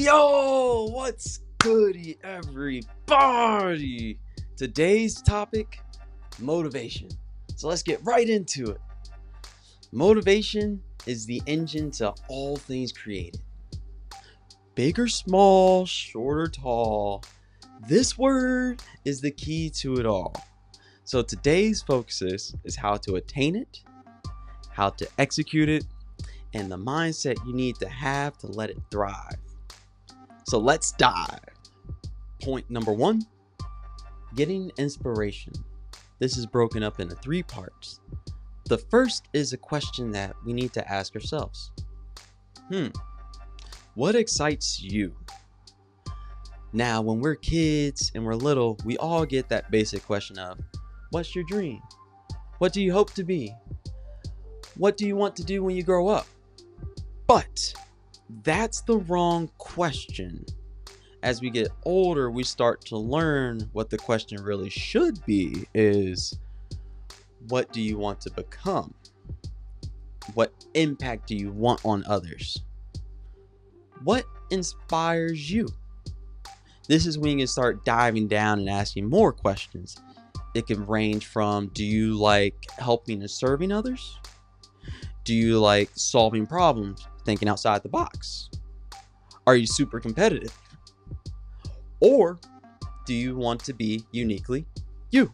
Yo, what's goody, everybody? Today's topic, motivation. So let's get right into it. Motivation is the engine to all things created. Big or small, short or tall, this word is the key to it all. So today's focus is how to attain it, how to execute it, and the mindset you need to have to let it thrive. So let's dive. Point number 1, getting inspiration. This is broken up into 3 parts. The first is a question that we need to ask ourselves. What excites you? Now, when we're kids and we're little, we all get that basic question of, what's your dream? What do you hope to be? What do you want to do when you grow up? But that's the wrong question. As we get older, we start to learn what the question really should be is, what do you want to become? What impact do you want on others? What inspires you? This is when you can start diving down and asking more questions. It can range from, do you like helping and serving others? Do you like solving problems, thinking outside the box? Are you super competitive? Or do you want to be uniquely you?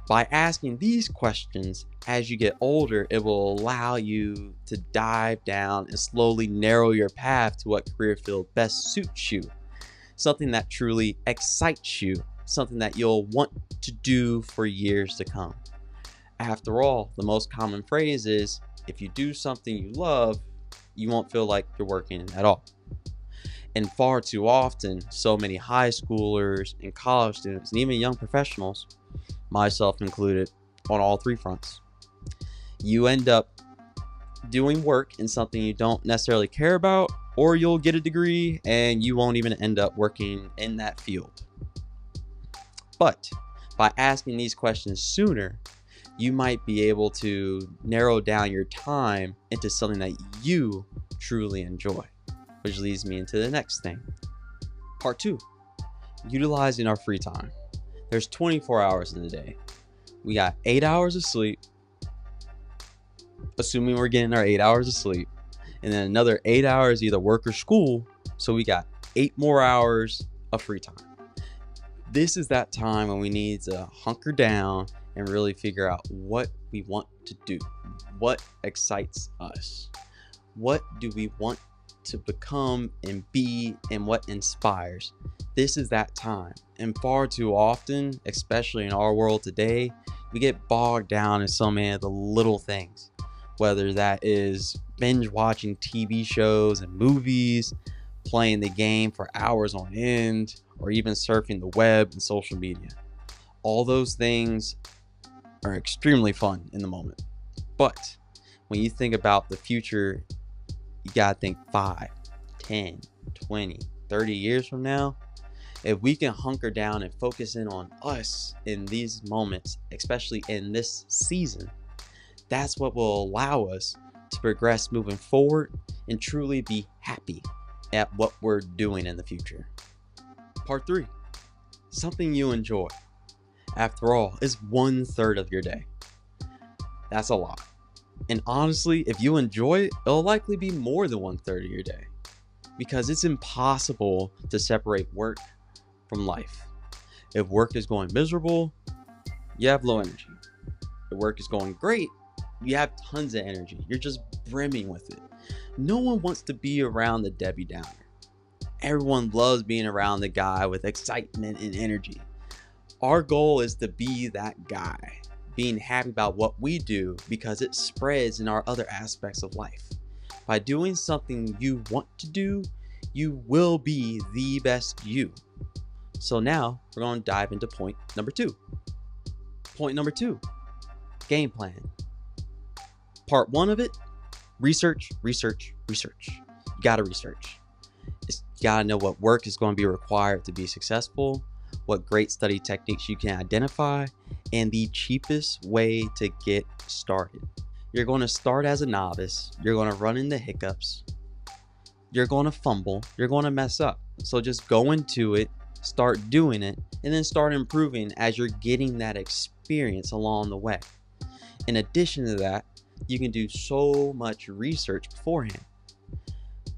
By asking these questions as you get older, it will allow you to dive down and slowly narrow your path to what career field best suits you. Something that truly excites you, something that you'll want to do for years to come. After all, the most common phrase is, if you do something you love, you won't feel like you're working at all. And far too often, so many high schoolers and college students and even young professionals, myself included, on all 3 fronts, you end up doing work in something you don't necessarily care about, or you'll get a degree and you won't even end up working in that field. But by asking these questions sooner, you might be able to narrow down your time into something that you truly enjoy. Which leads me into the next thing. Part 2, utilizing our free time. There's 24 hours in the day. We got 8 hours of sleep, assuming we're getting our 8 hours of sleep, and then another 8 hours either work or school. So we got 8 more hours of free time. This is that time when we need to hunker down and really figure out what we want to do. What excites us? What do we want to become and be, and what inspires? This is that time. And far too often, especially in our world today, we get bogged down in so many of the little things, whether that is binge watching TV shows and movies, playing the game for hours on end, or even surfing the web and social media. All those things are extremely fun in the moment. But when you think about the future, you gotta think 5, 10, 20, 30 years from now. If we can hunker down and focus in on us in these moments, especially in this season, that's what will allow us to progress moving forward and truly be happy at what we're doing in the future. Part 3, something you enjoy. After all, it's 1/3 of your day. That's a lot. And honestly, if you enjoy it, it'll likely be more than 1/3 of your day, because it's impossible to separate work from life. If work is going miserable, you have low energy. If work is going great, you have tons of energy. You're just brimming with it. No one wants to be around the Debbie Downer. Everyone loves being around the guy with excitement and energy. Our goal is to be that guy, being happy about what we do because it spreads in our other aspects of life. By doing something you want to do, you will be the best you. So now we're going to dive into point number 2. Point number 2, game plan. Part 1 of it, research. You got to research. You got to know what work is going to be required to be successful, what great study techniques you can identify, and the cheapest way to get started. You're going to start as a novice. You're going to run into hiccups. you're going to fumble, you're going to mess up. So just go into it, start doing it, and then start improving as you're getting that experience along the way. In addition to that, you can do so much research beforehand.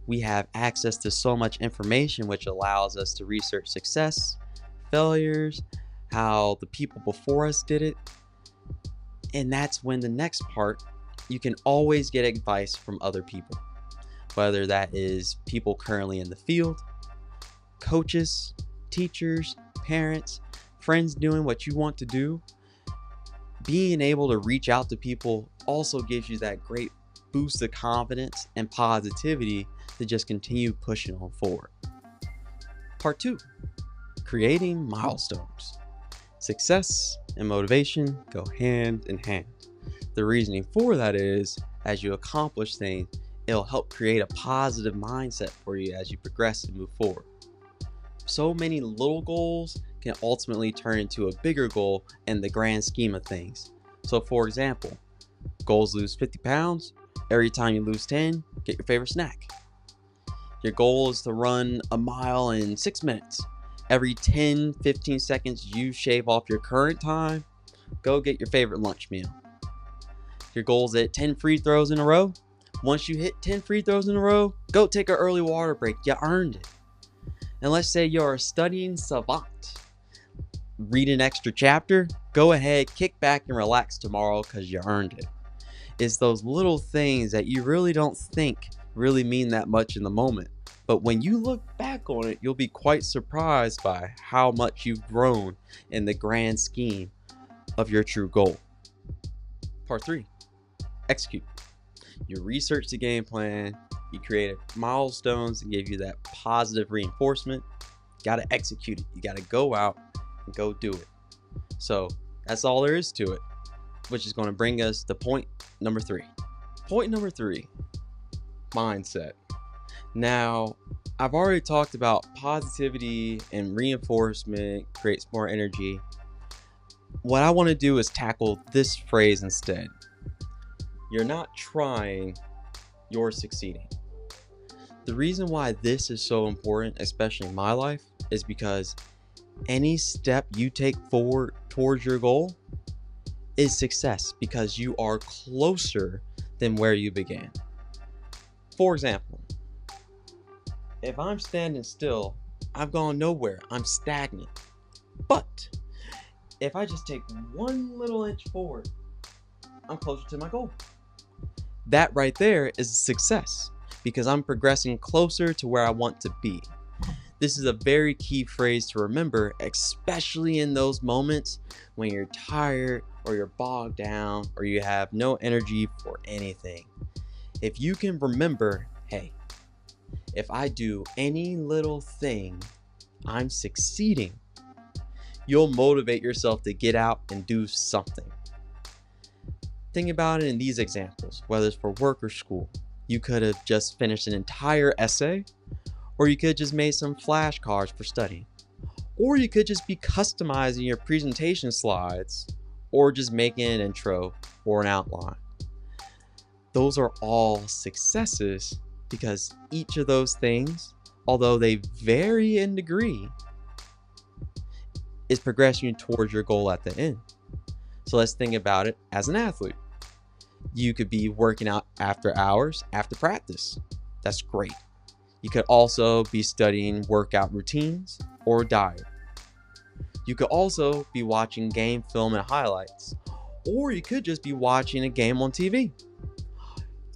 We have access to so much information, which allows us to research success, failures, how the people before us did it. And that's when the next part, you can always get advice from other people, whether that is people currently in the field, coaches, teachers, parents, friends doing what you want to do. Being able to reach out to people also gives you that great boost of confidence and positivity to just continue pushing on forward. Part 2, creating milestones. Success and motivation go hand in hand. The reasoning for that is, as you accomplish things, it'll help create a positive mindset for you as you progress and move forward. So many little goals can ultimately turn into a bigger goal in the grand scheme of things. So for example, goals: lose 50 pounds. Every time you lose 10, get your favorite snack. Your goal is to run a mile in 6 minutes. Every 10-15 seconds you shave off your current time, go get your favorite lunch meal. Your goal is at 10 free throws in a row. Once you hit 10 free throws in a row, go take an early water break. You earned it. And let's say you're a studying savant. Read an extra chapter, go ahead, kick back and relax tomorrow because you earned it. It's those little things that you really don't think really mean that much in the moment. But when you look back on it, you'll be quite surprised by how much you've grown in the grand scheme of your true goal. Part 3, execute. You research the game plan, you created milestones and give you that positive reinforcement. You got to execute it. You got to go out and go do it. So that's all there is to it, which is going to bring us to point number 3. Point number 3, mindset. Now, I've already talked about positivity and reinforcement creates more energy. What I want to do is tackle this phrase instead. You're not trying, you're succeeding. The reason why this is so important, especially in my life, is because any step you take forward towards your goal is success because you are closer than where you began. For example, if I'm standing still, I've gone nowhere. I'm stagnant. But if I just take one little inch forward, I'm closer to my goal. That right there is a success because I'm progressing closer to where I want to be. This is a very key phrase to remember, especially in those moments when you're tired or you're bogged down or you have no energy for anything. If you can remember, hey, if I do any little thing, I'm succeeding, you'll motivate yourself to get out and do something. Think about it in these examples, whether it's for work or school. You could have just finished an entire essay, or you could just made some flashcards for studying, or you could just be customizing your presentation slides, or just making an intro or an outline. Those are all successes because each of those things, although they vary in degree, is progressing towards your goal at the end. So let's think about it as an athlete. You could be working out after hours, after practice. That's great. You could also be studying workout routines or diet. You could also be watching game film and highlights, or you could just be watching a game on TV.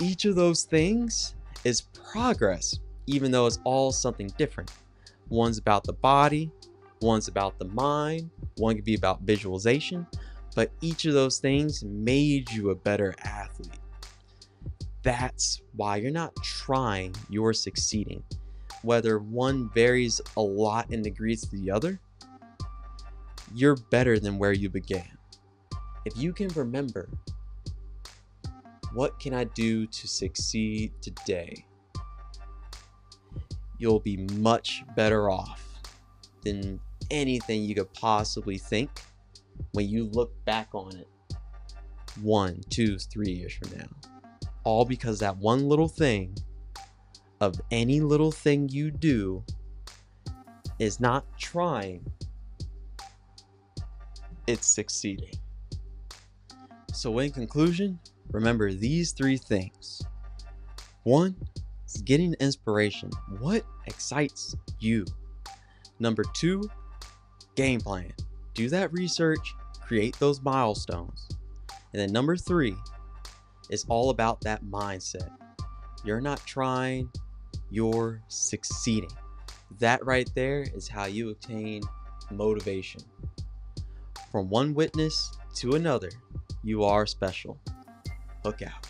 Each of those things is progress, even though it's all something different. One's about the body, one's about the mind, one could be about visualization, but each of those things made you a better athlete. That's why you're not trying, you're succeeding. Whether one varies a lot in degrees to the other, you're better than where you began. If you can remember, what can I do to succeed today? You'll be much better off than anything you could possibly think when you look back on it 1, 2, 3 years from now. All because that one little thing of any little thing you do is not trying, it's succeeding. So in conclusion, remember these 3 things. 1 is getting inspiration. What excites you? Number 2, game plan. Do that research, create those milestones. And then number 3 is all about that mindset. You're not trying, you're succeeding. That right there is how you obtain motivation. From one witness to another, you are special. Look out.